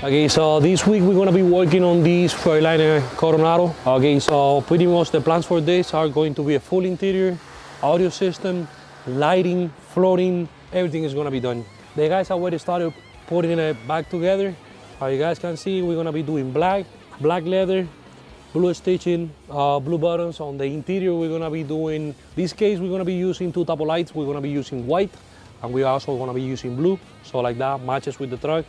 Okay, so this week we're gonna be working on this Freightliner Coronado. Okay, so pretty much the plans for this are going to be a full interior, audio system, lighting, flooring, everything is gonna be done. The guys already started putting it back together. You guys can see we're gonna be doing black leather, blue stitching, blue buttons. On the interior we're gonna be doing, this case we're gonna be using two type of lights. We're gonna be using white and we're also gonna be using blue. So like that matches with the truck.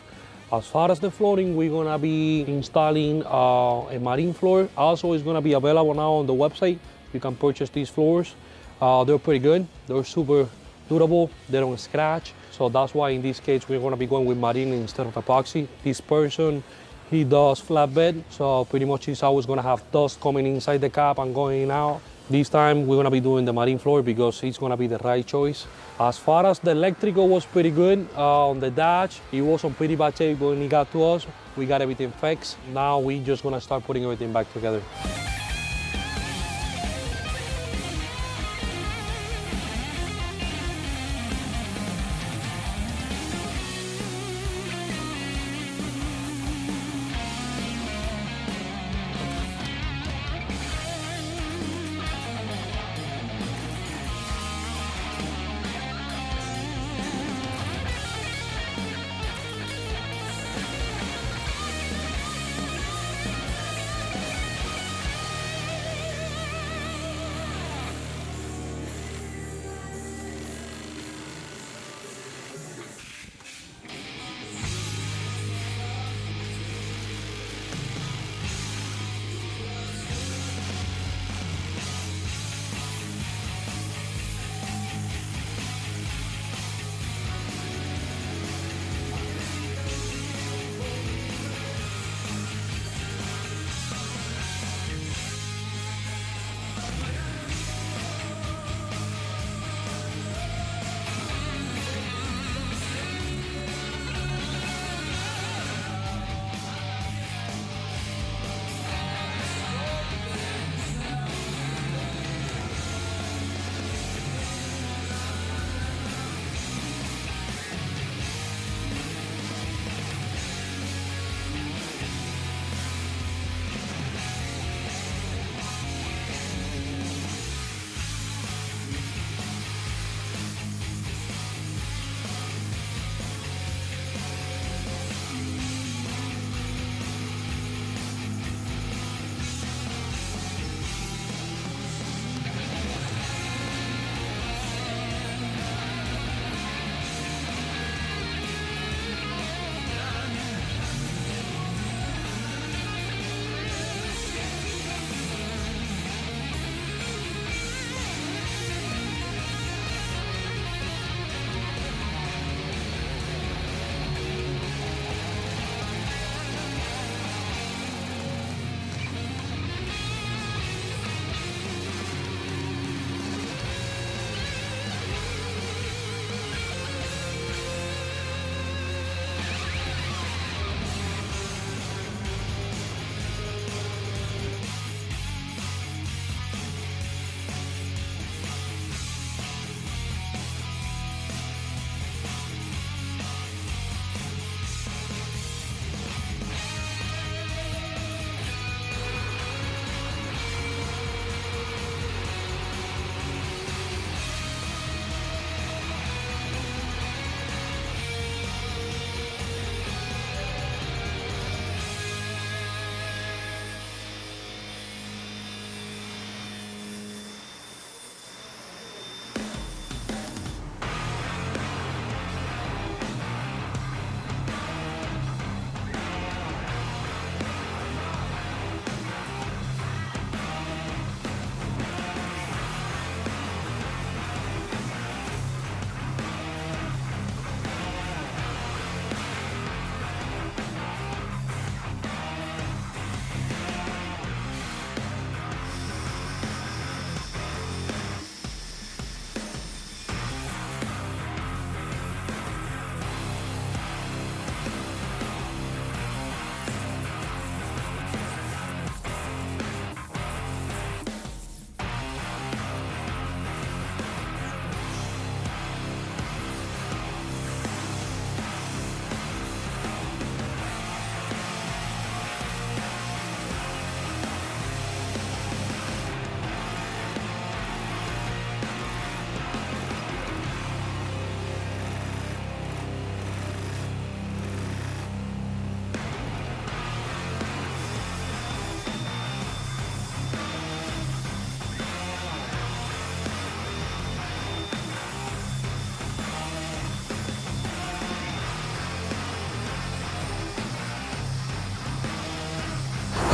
As far as the flooring, we're gonna be installing a marine floor. Also, it's gonna be available now on the website. You can purchase these floors. They're pretty good. They're super durable. They don't scratch. So that's why in this case, we're gonna be going with marine instead of epoxy. This person, he does flatbed. So pretty much he's always gonna have dust coming inside the cab and going out. This time we're gonna be doing the marine floor because it's gonna be the right choice. As far as the electrical was pretty good on the dash, it was on pretty bad shape when it got to us. We got everything fixed. Now we just gonna start putting everything back together.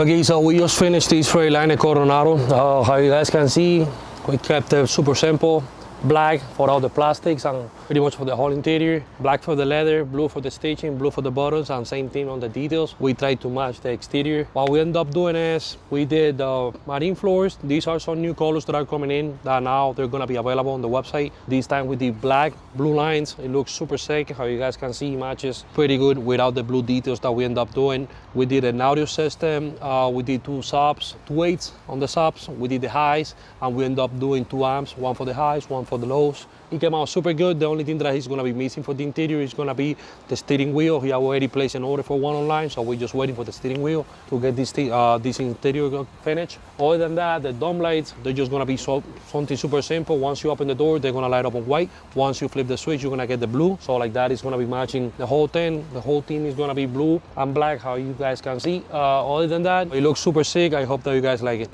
Okay, so we just finished this Freightliner Coronado. How you guys can see, we kept it super simple. Black for all the plastics and pretty much for the whole interior. Black for the leather, blue for the stitching, blue for the buttons, and same thing on the details. We tried to match the exterior. What we ended up doing is we did marine floors. These are some new colors that are coming in that now they're gonna be available on the website. This time we did black, blue lines. It looks super sick. How you guys can see, matches pretty good without the blue details that we end up doing. We did an audio system. We did two subs, 2 8s on the subs. We did the highs, and we ended up doing 2 amps, one for the highs, one for the lows. It came out super good. The only thing that he's gonna be missing for the interior is gonna be the steering wheel. He already placed an order for one online, so we're just waiting for the steering wheel to get this interior finished. Other than that, the dome lights, they're just gonna be something super simple. Once you open the door, they're gonna light up on white. Once you flip the switch, you're gonna get the blue. So like that is gonna be matching the whole thing. The whole thing is gonna be blue and black, how you guys can see. Other than that, it looks super sick. I hope that you guys like it.